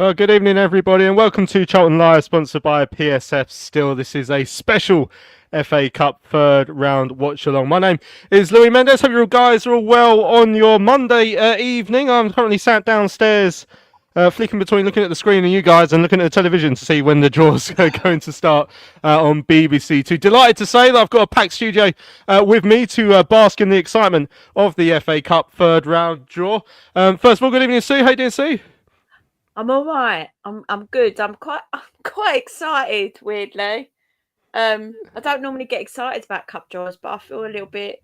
Well, good evening, everybody, and welcome to Charlton Live, sponsored by PSF. Still, this is a special FA Cup third round watch-along. My name is Louis Mendes. Hope you guys are all well on your Monday evening. I'm currently sat downstairs, flicking between looking at the screen and you guys and looking at the television to see when the draws are going to start on BBC Two. Delighted to say that I've got a packed studio with me to bask in the excitement of the FA Cup third round draw. First of all, good evening, Sue. How you doing, Sue? I'm all right. I'm good. I'm quite excited. Weirdly, I don't normally get excited about cup draws, but I feel a bit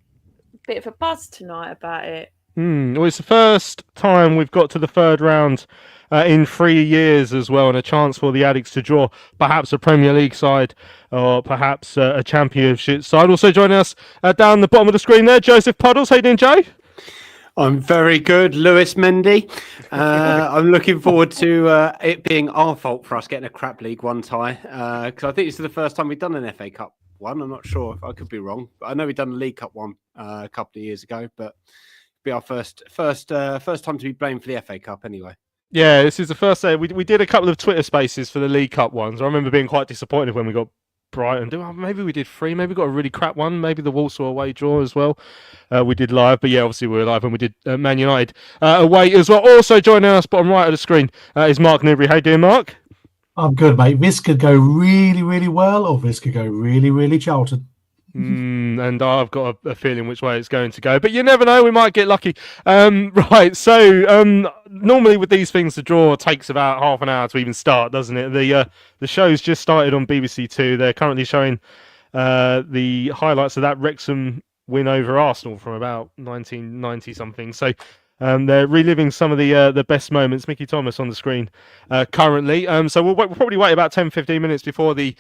of a buzz tonight about it. Well, it's the first time we've got to the third round in 3 years as well, and a chance for the Addicts to draw perhaps a Premier League side or perhaps a Championship side. Also joining us down the bottom of the screen there, Joseph Puddles. How you doing, Joe? I'm very good, Lewis Mendy. I'm looking forward to it being our fault for us getting a crap League One tie, because I think it's the first time we've done an FA Cup one. I'm not sure, I could be wrong, but I know we've done a League Cup one a couple of years ago, but it'll be our first time to be blamed for the FA Cup anyway. Yeah, this is the first day. We did a couple of Twitter spaces for the League Cup ones. I remember being quite disappointed when we got Brighton. Maybe we did 3. Maybe we got a really crap one. Maybe the Walsall away draw as well. We did live, but yeah, obviously we were live, and we did Man United away as well. Also joining us, bottom right of the screen, is Mark Newbury. How you doing, Mark? I'm good, mate. This could go really, really well, or this could go really, really Charlton. And I've got a feeling which way it's going to go, but you never know. We might get lucky. Right, so normally with these things, the draw takes about half an hour to even start, doesn't it? The show's just started on BBC Two. They're currently showing the highlights of that Wrexham win over Arsenal from about 1990 something. So they're reliving some of the best moments. Mickey Thomas on the screen currently. So we'll probably wait about 10-15 minutes before the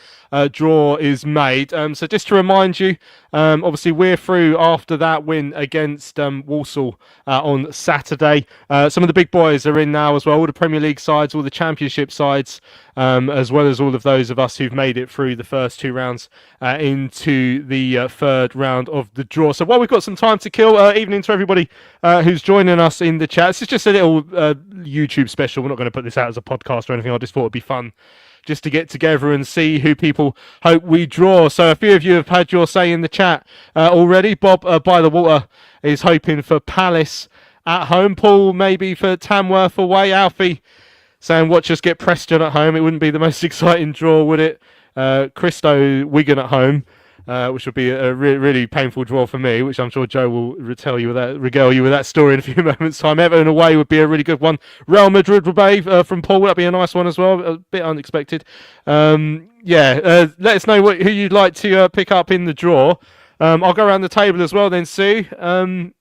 draw is made. So just to remind you, obviously we're through after that win against Walsall on Saturday. Some of the big boys are in now as well. All the Premier League sides, all the Championship sides, as well as all of those of us who've made it through the first 2 rounds into the third round of the draw. So while we've got some time to kill, evening to everybody who's joining us in the chat. This is just a little YouTube special. We're not going to put this out as a podcast or anything. I just thought it'd be fun just to get together and see who people hope we draw. So a few of you have had your say in the chat already. Bob by the water is hoping for Palace at home. Paul maybe for Tamworth away. Alfie saying watch us get Preston at home. It wouldn't be the most exciting draw, would it? Christo Wigan at home, which would be a really painful draw for me, which I'm sure Joe will regale you with that story in a few moments' time. Everton away would be a really good one. Real Madrid away from Paul, that'd be a nice one as well, a bit unexpected. Let us know who you'd like to pick up in the draw. I'll go around the table as well then, Sue.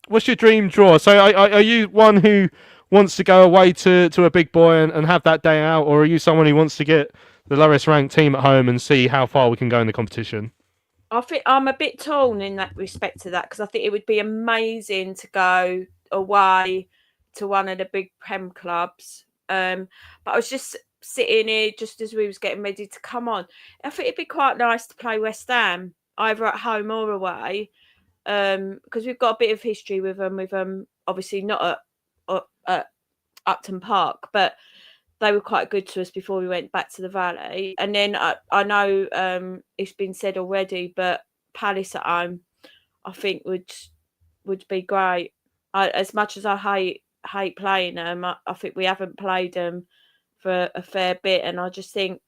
What's your dream draw? So are you one who wants to go away to a big boy and have that day out, or are you someone who wants to get the lowest ranked team at home and see how far we can go in the competition? I think I'm a bit torn in that respect to that, because I think it would be amazing to go away to one of the big Prem clubs. But I was just sitting here just as we was getting ready to come on. I think it'd be quite nice to play West Ham either at home or away, because we've got a bit of history with them. Obviously not at Upton Park, but they were quite good to us before we went back to the Valley. And then I know it's been said already, but Palace at home, I think would be great. As much as I hate playing them, I think we haven't played them for a fair bit, and I just think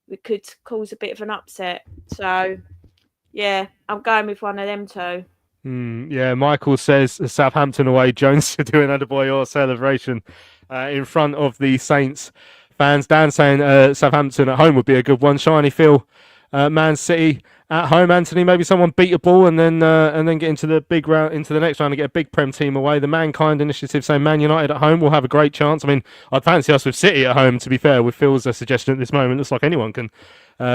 we could cause a bit of an upset. So, yeah, I'm going with one of them two. Yeah, Michael says Southampton away. Jones doing attaboy or celebration in front of the Saints fans. Dan saying Southampton at home would be a good one. Shiny Phil, Man City at home. Anthony, maybe someone beat a ball and then get into the big round, into the next round and get a big Prem team away. The Mankind Initiative saying Man United at home will have a great chance. I mean, I'd fancy us with City at home, to be fair, with Phil's suggestion at this moment. Looks like anyone can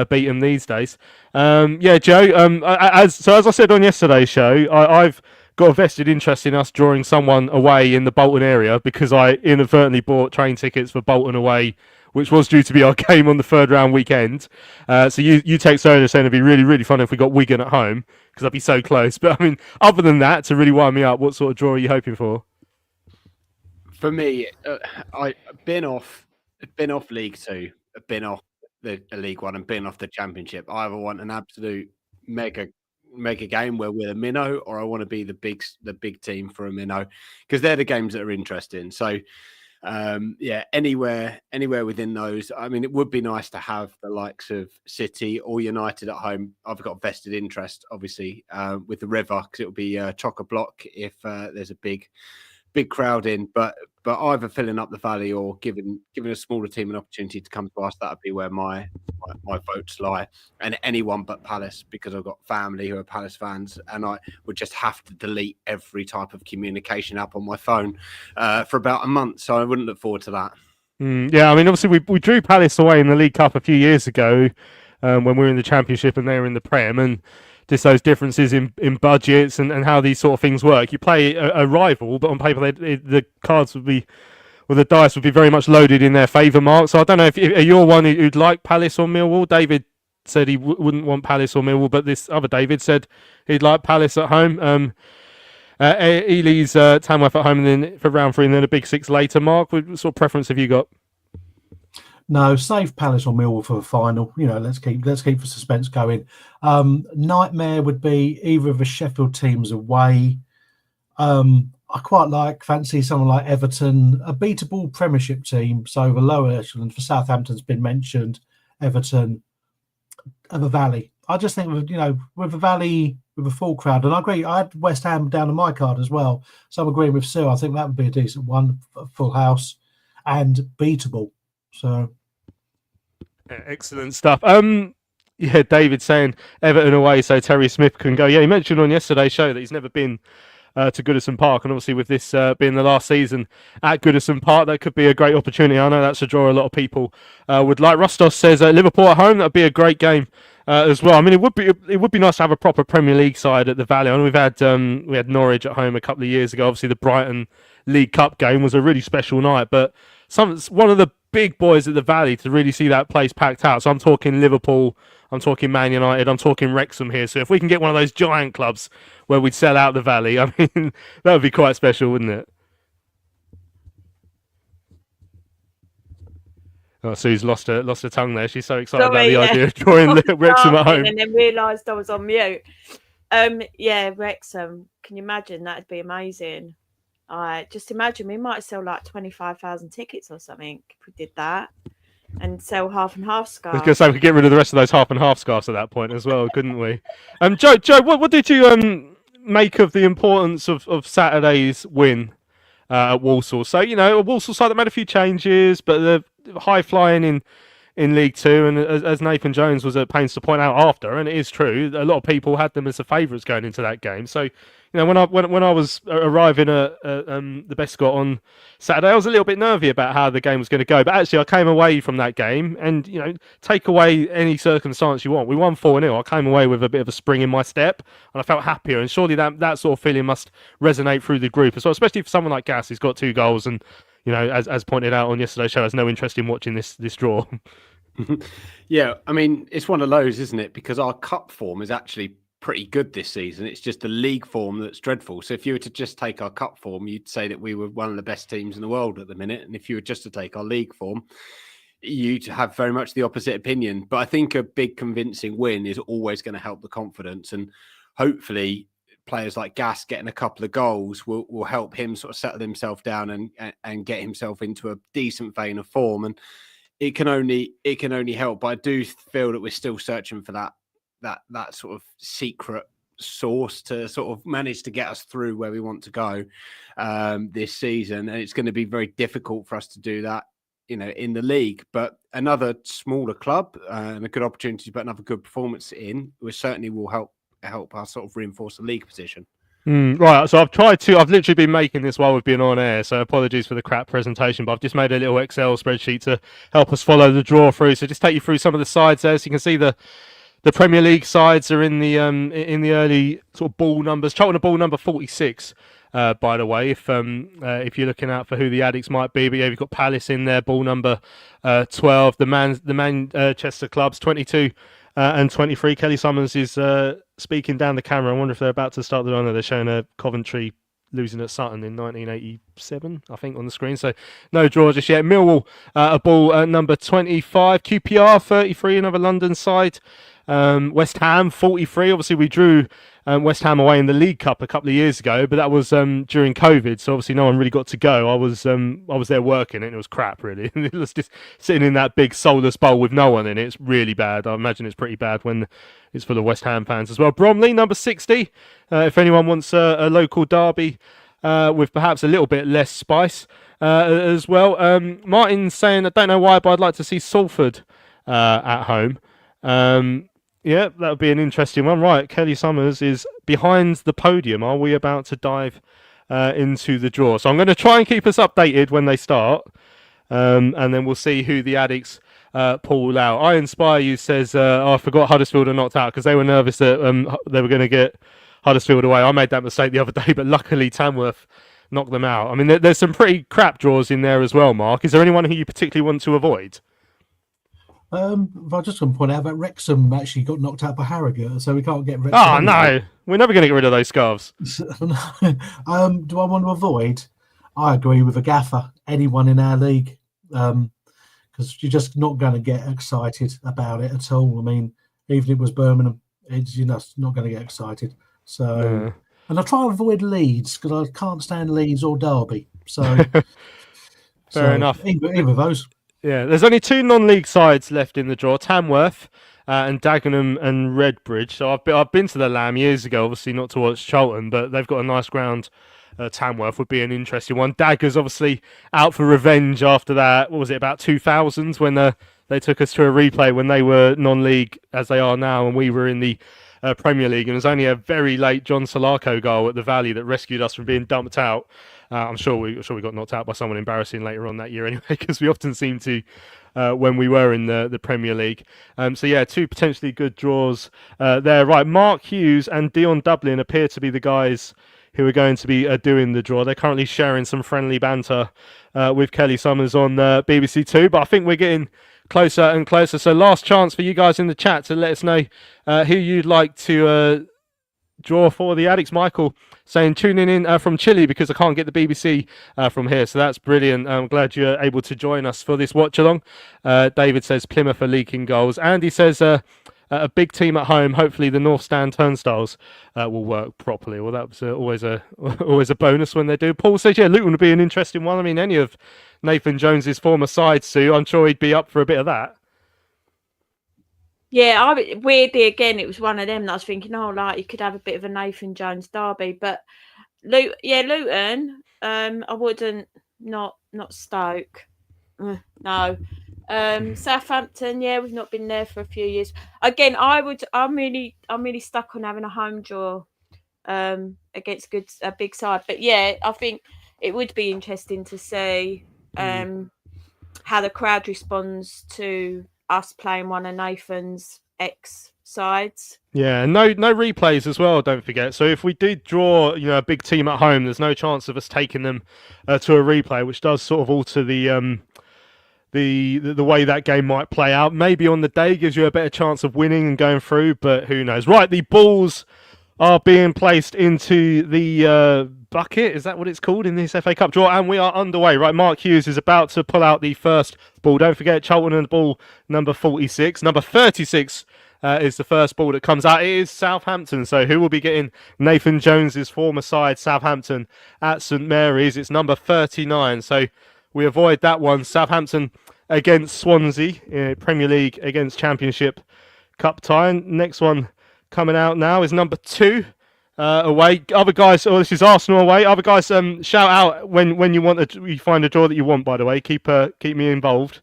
beat them these days. Joe, as I said on yesterday's show, I've got a vested interest in us drawing someone away in the Bolton area because I inadvertently bought train tickets for Bolton away, which was due to be our game on the third round weekend. So you take Soda saying it'd be really, really fun if we got Wigan at home, because I'd be so close. But I mean, other than that, to really wind me up, what sort of draw are you hoping for? For me, I've been off been off League Two, been off the League One, and been off the Championship. I either want an absolute mega game where we're a minnow, or I want to be the big team for a minnow, because they're the games that are interesting. So anywhere within those. I mean, it would be nice to have the likes of City or United at home. I've got vested interest, obviously, with the River, because it will be chock-a-block if there's a big crowd in. But either filling up the Valley or giving a smaller team an opportunity to come to us, that would be where my votes lie. And anyone but Palace, because I've got family who are Palace fans, and I would just have to delete every type of communication app on my phone for about a month. So I wouldn't look forward to that. Yeah, I mean, obviously we drew Palace away in the League Cup a few years ago when we were in the Championship and they were in the Prem, and just those differences in budgets and how these sort of things work. You play a rival, but on paper the cards would be, or the dice would be very much loaded in their favour, Mark. So I don't know if you're one who'd like Palace or Millwall. David said he wouldn't want Palace or Millwall, but this other David said he'd like Palace at home. Ely's Tamworth at home, and then for round 3, and then a big 6 later. Mark, what sort of preference have you got? No, save Palace or Millwall for the final. Let's keep the suspense going. Nightmare would be either of the Sheffield teams away. I quite fancy someone like Everton, a beatable Premiership team. So the lower echelon for Southampton's been mentioned. Everton, and the Valley. I just think with the Valley with a full crowd, and I agree. I had West Ham down on my card as well, so I'm agreeing with Sue. I think that would be a decent one, full house and beatable. So excellent stuff. David saying Everton away so Terry Smith can go. Yeah, he mentioned on yesterday's show that he's never been to Goodison Park, and obviously with this being the last season at Goodison Park, that could be a great opportunity. I know that's a draw a lot of people would like. Rostos says Liverpool at home, that'd be a great game as well. I mean, it would be nice to have a proper Premier League side at the Valley. I know we had Norwich at home a couple of years ago. Obviously the Brighton League Cup game was a really special night, but one of the big boys at the Valley to really see that place packed out. So I'm talking Liverpool, I'm talking Man United, I'm talking Wrexham here. So if we can get one of those giant clubs where we'd sell out the Valley, I mean, that would be quite special, wouldn't it? Oh, Sue's lost her tongue there. She's so excited about the idea of drawing Wrexham at home. And then realised I was on mute. Wrexham. Can you imagine? That'd be amazing. Just imagine we might sell like 25,000 tickets or something if we did that, and sell half and half scarves. I was going to say we could get rid of the rest of those half and half scarves at that point as well, couldn't we? Joe, what did you make of the importance of Saturday's win at Walsall? So a Walsall side that made a few changes, but the high flying in League Two, and as Nathan Jones was at pains to point out after, and it is true, a lot of people had them as the favourites going into that game. So when I was arriving at the Bescot on Saturday, I was a little bit nervy about how the game was going to go. But actually, I came away from that game, and take away any circumstance you want. We won 4-0. I came away with a bit of a spring in my step, and I felt happier. And surely that sort of feeling must resonate through the group as well, especially for someone like Gas who's got 2 goals and as pointed out on yesterday's show, has no interest in watching this draw. Yeah, I mean, it's one of those, isn't it? Because our cup form is actually pretty good this season. It's just the league form that's dreadful. So if you were to just take our cup form, you'd say that we were one of the best teams in the world at the minute. And if you were just to take our league form, you'd have very much the opposite opinion. But I think a big convincing win is always going to help the confidence. And hopefully players like Gas getting a couple of goals will help him sort of settle himself down and get himself into a decent vein of form. And it can only help. But I do feel that we're still searching for that sort of secret source to sort of manage to get us through where we want to go this season. And it's going to be very difficult for us to do that, in the league. But another smaller club and a good opportunity to put another good performance in, which certainly will help us sort of reinforce the league position. Right, so I've literally been making this while we've been on air, so apologies for the crap presentation, but I've just made a little Excel spreadsheet to help us follow the draw through. So just take you through some of the sides there, so you can see the Premier League sides are in the early sort of ball numbers. Charlton are ball number 46, by the way, if you're looking out for who the addicts might be. But yeah, you've got Palace in there, ball number 12. The Manchester clubs 22 and 23. Kelly Summers is speaking down the camera. I wonder if they're about to start the honor. They're showing a Coventry losing at Sutton in 1987, I think, on the screen. So no draw just yet. Millwall, a ball at number 25. QPR, 33, another London side. West Ham, 43. Obviously, we drew West Ham away in the League Cup a couple of years ago, but that was during COVID, so obviously no one really got to go. I was there working, and it was crap, really. It was just sitting in that big soulless bowl with no one in it. It's really bad. I imagine it's pretty bad when it's full of West Ham fans as well. Bromley, number 60. If anyone wants a local derby with perhaps a little bit less spice as well. Martin's saying, I don't know why, but I'd like to see Salford at home. Yeah, that would be an interesting one. Right, Kelly Summers is behind the podium. Are we about to dive into the draw? So I'm going to try and keep us updated when they start, and then we'll see who the addicts pull out. I Inspire You says, I forgot Huddersfield are knocked out because they were nervous that they were going to get Huddersfield away. I made that mistake the other day, but luckily Tamworth knocked them out. I mean, there's some pretty crap draws in there as well, Mark. Is there anyone who you particularly want to avoid? I just want to point out that Wrexham actually got knocked out by Harrogate, so we can't get Wrexham. Oh, no. We're never going to get rid of those scarves. Do I want to avoid? I agree with the gaffer. Anyone in our league, because you're just not going to get excited about it at all. I mean, even if it was Birmingham, you're not going to get excited. So, and I try and avoid Leeds because I can't stand Leeds or Derby. So, Fair enough. Either of those. Yeah, there's only two non-league sides left in the draw: Tamworth and Dagenham and Redbridge. So I've been to the Lamb years ago, obviously not to watch Charlton, but they've got a nice ground. Tamworth would be an interesting one. Daggers obviously out for revenge after that. What was it, about 2000s when they took us to a replay when they were non-league as they are now, and we were in the Premier League, and it was only a very late John Solarco goal at the Valley that rescued us from being dumped out. I'm sure we got knocked out by someone embarrassing later on that year anyway, because we often seem to when we were in the Premier League. So yeah, two potentially good draws there. Right, Mark Hughes and Dion Dublin appear to be the guys who are going to be doing the draw. They're currently sharing some friendly banter with Kelly Summers on BBC Two, but I think we're getting closer and closer. So last chance for you guys in the chat to let us know who you'd like to draw for the addicts. Michael saying tuning in from Chile because I can't get the BBC from here, so that's brilliant. I'm glad you're able to join us for this watch along. David says Plymouth are leaking goals. Andy says a big team at home. Hopefully the North Stand turnstiles will work properly. Well, that's always a bonus when they do. Paul says Luton would be an interesting one. I mean, any of Nathan Jones's former sides, Sue, I'm sure he'd be up for a bit of that. Yeah, weirdly, again, it was one of them that I was thinking, you could have a bit of a Nathan Jones derby. But, Luton, I wouldn't, not Stoke. No. Southampton, yeah, we've not been there for a few years. Again, I'm really stuck on having a home draw against a big side. But, yeah, I think it would be interesting to see how the crowd responds to us playing one of Nathan's ex sides. Yeah, no replays as well, don't forget. So if we did draw, a big team at home, there's no chance of us taking them to a replay, which does sort of alter the way that game might play out. Maybe on the day gives you a better chance of winning and going through, but who knows? Right, the balls are being placed into the bucket. Is that what it's called in this FA Cup draw? And we are underway. Right, Mark Hughes is about to pull out the first ball. Don't forget Charlton and the ball number 46. Number 36 is the first ball that comes out. It is Southampton. So who will be getting Nathan Jones's former side, Southampton, at St Mary's? It's number 39. So we avoid that one. Southampton against Swansea, Premier League against Championship Cup tie. Next one coming out now is number 2 away. Other guys, this is Arsenal away. Other guys, shout out when you find a draw that you want. By the way, keep me involved.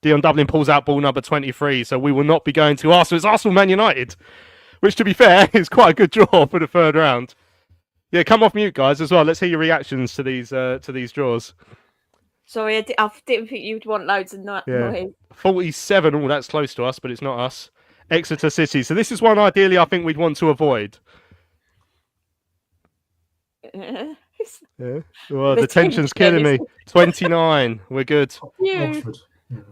Dion Dublin pulls out ball number 23, so we will not be going to Arsenal. It's Arsenal Man United, which, to be fair, is quite a good draw for the third round. Yeah, come off mute, guys, as well. Let's hear your reactions to these draws. Sorry, I didn't think you'd want loads of noise. 47. Oh, that's close to us, but it's not us. Exeter City. So this is one ideally I think we'd want to avoid. Yeah. Well, the tension's killing me. 29. We're good. Oxford.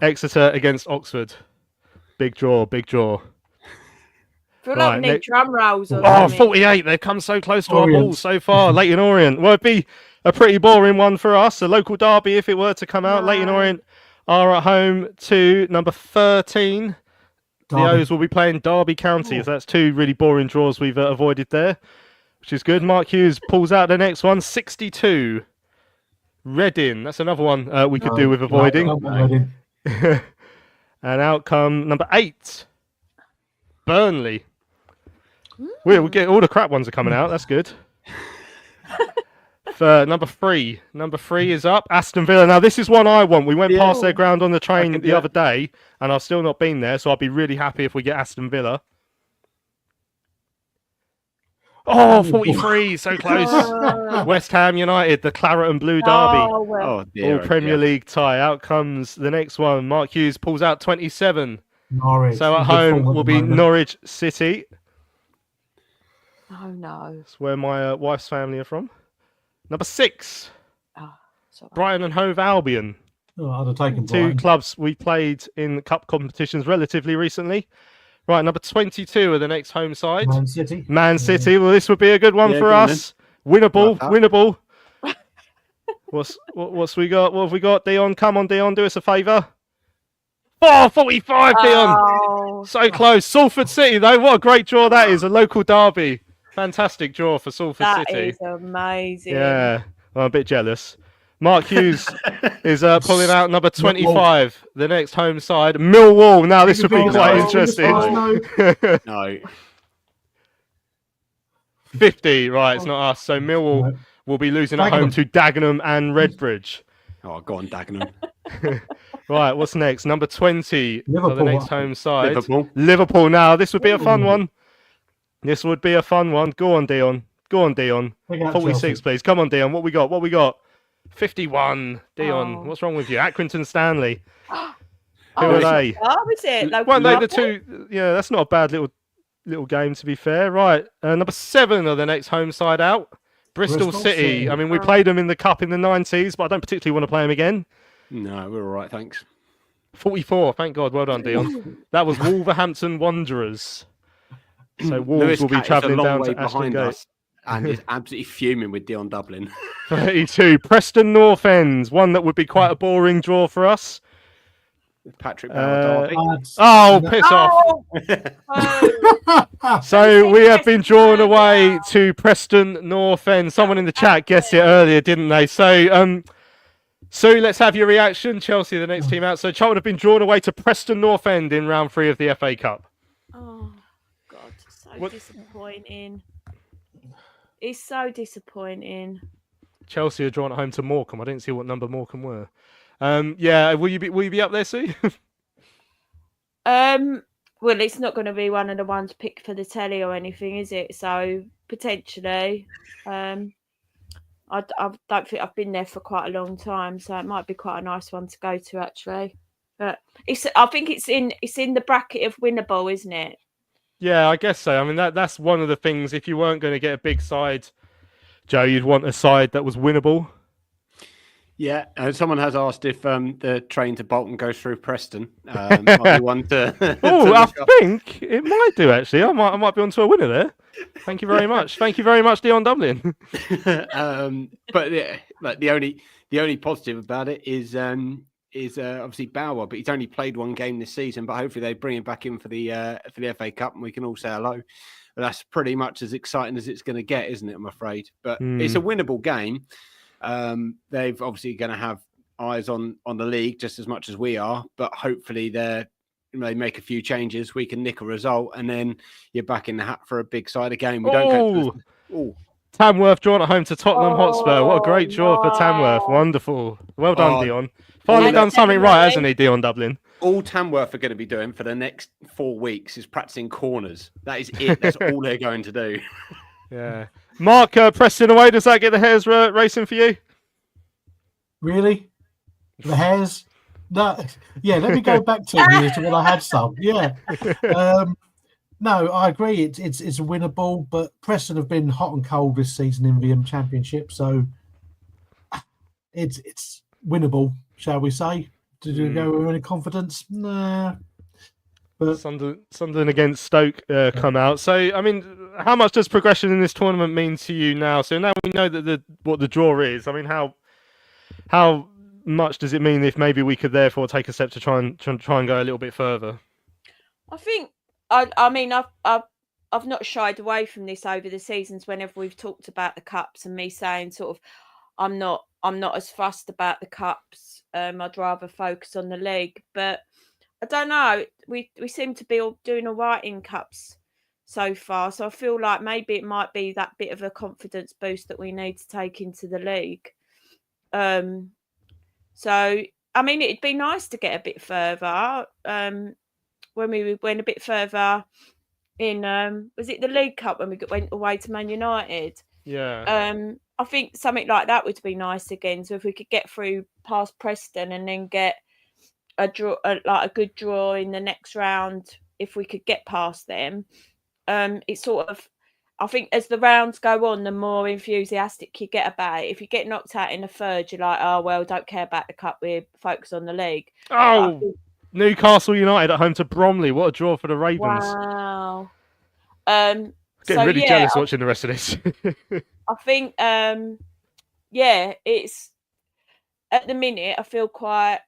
Exeter against Oxford. Big draw. feel like we need next- drum rolls or Oh, something. 48. They've come so close to our Orient. balls so far. Leighton Orient. Well, it'd be a pretty boring one for us. A local derby if it were to come out. No. Leighton Orient are at home to number 13. The Derby. O's will be playing Derby County. So that's two really boring draws we've avoided there, which is good. Mark Hughes pulls out the next one. 62. Reading. That's another one we could do with avoiding. Reading. And outcome number 8. Burnley. We'll get all the crap ones are coming out. That's good. For number 3. Number 3 is up. Aston Villa. Now, this is one I want. We went past their ground on the train the other day, and I've still not been there, so I'll be really happy if we get Aston Villa. Oh, 43. So close. West Ham United, the Claret and Blue Derby. Oh, well. Oh, dear. All Premier League tie. Out comes the next one. Mark Hughes pulls out 27. Norwich. So at Good home form at will the be moment. Norwich City. Oh, no. That's where my wife's family are from. Number 6, Oh, sorry. Brighton and Hove Albion. Oh, I'd have taken Two Brighton. clubs we played in cup competitions relatively recently. Right, number 22 are the next home side. Man City. Man City. Well, this would be a good one Yeah, for go on us. Winnable, Like winnable. What's we got? What have we got? Dion, come on, Dion, do us a favour. Oh, 45, Dion. Oh, So close. Salford City, though. What a great draw that is. A local derby. Fantastic draw for Salford that City. is amazing. Yeah, well, I'm a bit jealous. Mark Hughes is pulling out number 25, the next home side. Millwall. Now, this would be quite interesting. No. 50, right, it's not us. So Millwall will be losing at home to Dagenham and Redbridge. Oh, go on, Dagenham. Right, what's next? Number 20 for the Liverpool. next home side. Liverpool. Liverpool. Now, this would be a fun one. This would be a fun one. Go on, Dion. Go on, Dion. 46, please. Come on, Dion. What we got? What we got? 51. Dion, Oh. what's wrong with you? Accrington Stanley. Who Oh, are it's they? not- oh, is it? Local Weren't they the derby? two? Yeah, that's not a bad little game, to be fair. Right, number 7 are the next home side out. Bristol Bristol City. City. I mean, we played them in the cup in the 90s, but I don't particularly want to play them again. No, we're all right, thanks. 44. Thank God. Well done, Dion. That was Wolverhampton Wanderers. So Wolves Lewis will be Cat is a travelling long down way to Ashton behind Gate. us and is absolutely fuming with Dion Dublin. 32. Preston North Ends. One that would be quite a boring draw for us. Patrick Bauer Derby. Oh, piss off. Oh, So we have been drawn away to Preston North End. Someone in the chat guessed it earlier, didn't they? So, Sue, let's have your reaction. Chelsea, the next team out. So Charlton have been drawn away to Preston North End in round 3 of the FA Cup. oh God, so What- disappointing. It's so disappointing. Chelsea are drawn at home to Morecambe. I didn't see what number Morecambe were. Yeah, will you be up there, Sue? Well, it's not going to be one of the ones picked for the telly or anything, is it? So potentially, I don't think I've been there for quite a long time, so it might be quite a nice one to go to actually. But I think it's in the bracket of winnable, isn't it? Yeah, I guess so. I mean, that's one of the things. If you weren't going to get a big side, Joe, you'd want a side that was winnable. Yeah, someone has asked if the train to Bolton goes through Preston. I'll be one to. Oh, I look up. think it might do actually. I might be onto a winner there. Thank you very much. Thank you very much, Dion Dublin. But yeah, like the only positive about it is obviously Bauer, but he's only played one game this season. But hopefully they bring him back in for the FA Cup, and we can all say hello. But that's pretty much as exciting as it's going to get, isn't it? I'm afraid, but it's a winnable game. They've obviously going to have eyes on the league just as much as we are, but hopefully they make a few changes. We can nick a result, and then you're back in the hat for a big side again. We don't go. Tamworth drawn at home to Tottenham Hotspur. What a great draw for Tamworth. no. Wonderful. Well done, Oh, Dion. Finally done something right, hasn't he, Dion Dublin? All Tamworth are going to be doing for the next 4 weeks is practicing corners. That is it. That's all they're going to do. Yeah. Mark, Preston away. Does that get the hairs racing for you? Really? The hairs? No. Yeah, let me go back 10 years to when I had some. Yeah. No, I agree. It's winnable, but Preston have been hot and cold this season in the Championship, so it's winnable, shall we say? Did you go with any confidence? Nah. But Sunderland against Stoke come out. So, I mean, how much does progression in this tournament mean to you now? So now we know that what the draw is. I mean, how much does it mean if maybe we could therefore take a step to try and go a little bit further? I think I mean I've not shied away from this over the seasons whenever we've talked about the cups, and me saying sort of I'm not as fussed about the cups. I'd rather focus on the league, but I don't know. We seem to be all doing all right in cups so far, so I feel like maybe it might be that bit of a confidence boost that we need to take into the league. So I mean, it'd be nice to get a bit further. When we went a bit further in, was it the League Cup when we went away to Man United? Yeah. I think something like that would be nice again. So if we could get through past Preston and then get a draw, like a good draw in the next round, if we could get past them, it's sort of. I think as the rounds go on, the more enthusiastic you get about it. If you get knocked out in the third, you're like, oh well, don't care about the cup. We're focused on the league. Oh, Newcastle United at home to Bromley. What a draw for the Ravens. Wow. Getting really jealous watching the rest of this. I think, it's at the minute I feel quite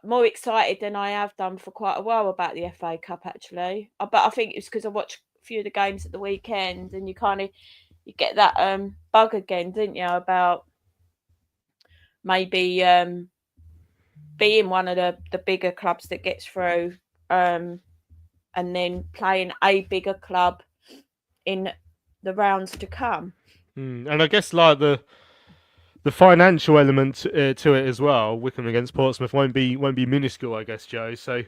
more excited than I have done for quite a while about the FA Cup actually. But I think it's because I watched a few of the games at the weekend, and you get that bug again, didn't you, about maybe being one of the bigger clubs that gets through, and then playing a bigger club in the rounds to come. And I guess like the financial element to it as well. Wickham against Portsmouth won't be minuscule, I guess, Joe. So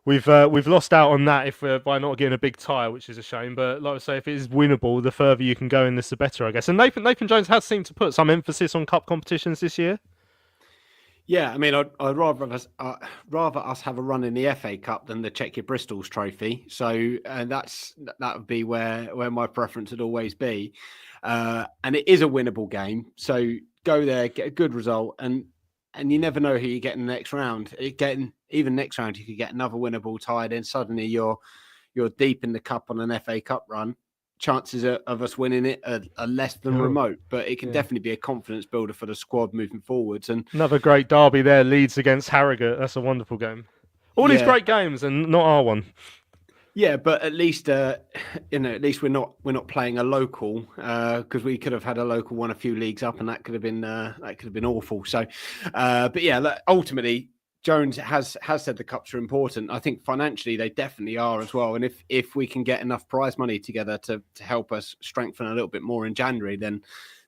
we've lost out on that by not getting a big tie, which is a shame. But like I say, if it is winnable, the further you can go in this, the better, I guess. And Nathan Jones has seemed to put some emphasis on cup competitions this year. Yeah, I mean, I'd rather us have a run in the FA Cup than the Check Your Bristols trophy. So that would be where my preference would always be. And it is a winnable game. So go there, get a good result, and you never know who you get in the next round. Even next round, you could get another winnable tie. Then suddenly you're deep in the cup on an FA Cup run. Chances of us winning it are less than remote, but it can definitely be a confidence builder for the squad moving forwards. And another great derby there, Leeds against Harrogate. That's a wonderful game. All these great games, and not our one. Yeah, but at least at least we're not playing a local, because we could have had a local one a few leagues up, and that could have been awful. So, but yeah, ultimately, Jones has said the cups are important. I think financially they definitely are as well. And if we can get enough prize money together to help us strengthen a little bit more in January, then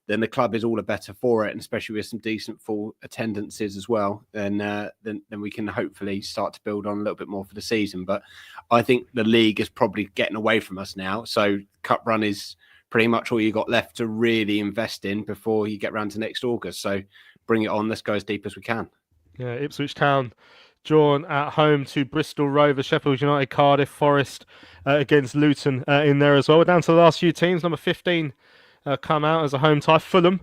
the club is all the better for it, and especially with some decent full attendances as well. Then we can hopefully start to build on a little bit more for the season. But I think the league is probably getting away from us now. So cup run is pretty much all you got left to really invest in before you get round to next August. So bring it on. Let's go as deep as we can. Yeah, Ipswich Town drawn at home to Bristol Rovers, Sheffield United, Cardiff, Forest against Luton in there as well. We're down to the last few teams. Number 15 come out as a home tie. Fulham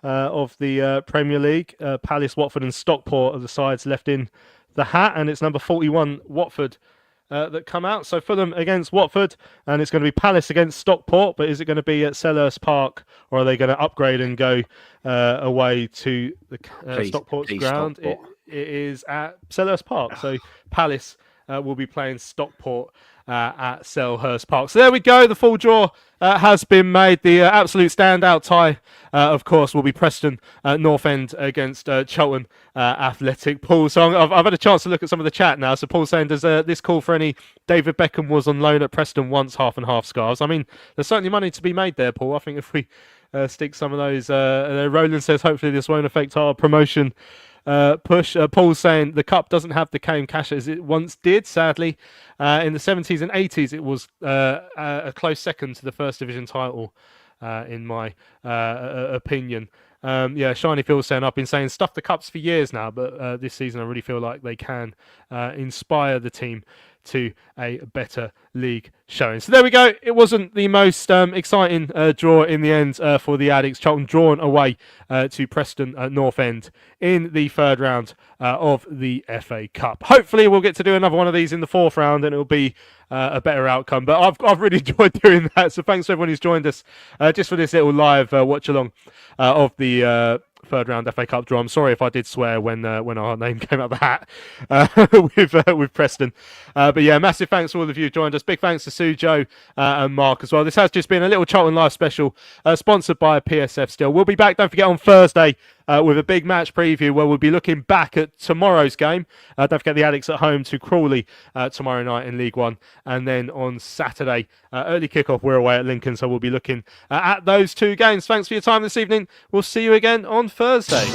of the Premier League. Palace, Watford and Stockport are the sides left in the hat. And it's number 41, Watford, that come out. So Fulham against Watford, and it's going to be Palace against Stockport. But is it going to be at Selhurst Park, or are they going to upgrade and go away to the Stockport's ground? Stockport. It is at Selhurst Park. So Palace will be playing Stockport at Selhurst Park. So there we go. The full draw has been made. The absolute standout tie, of course, will be Preston North End against Charlton Athletic. Paul, so I've had a chance to look at some of the chat now. So Paul's saying, does this call for any David Beckham was on loan at Preston once, half and half scarves? I mean, there's certainly money to be made there, Paul. I think if we stick some of those... Roland says, hopefully this won't affect our promotion push. Paul's saying the cup doesn't have the cane cash as it once did, sadly. In the 70s and 80s, it was a close second to the First Division title, in my opinion. Shiny Phil's saying, I've been saying stuff the cups for years now, but this season I really feel like they can inspire the team to a better league showing. So there we go. It wasn't the most exciting draw in the end for the Addicts. Charlton drawn away to Preston at North End in the third round of the FA Cup. Hopefully we'll get to do another one of these in the fourth round and it'll be a better outcome. But I've really enjoyed doing that. So thanks to everyone who's joined us just for this little live watch along of the third round FA Cup draw. I'm sorry if I did swear when our name came out of the hat with Preston. But yeah, massive thanks to all of you who joined us. Big thanks to Sue, Joe, and Mark as well. This has just been a little Charlton Live special, sponsored by PSF still. We'll be back, don't forget, on Thursday with a big match preview where we'll be looking back at tomorrow's game. Don't forget the Addicts at home to Crawley tomorrow night in League One. And then on Saturday, early kickoff, we're away at Lincoln. So we'll be looking at those two games. Thanks for your time this evening. We'll see you again on Thursday.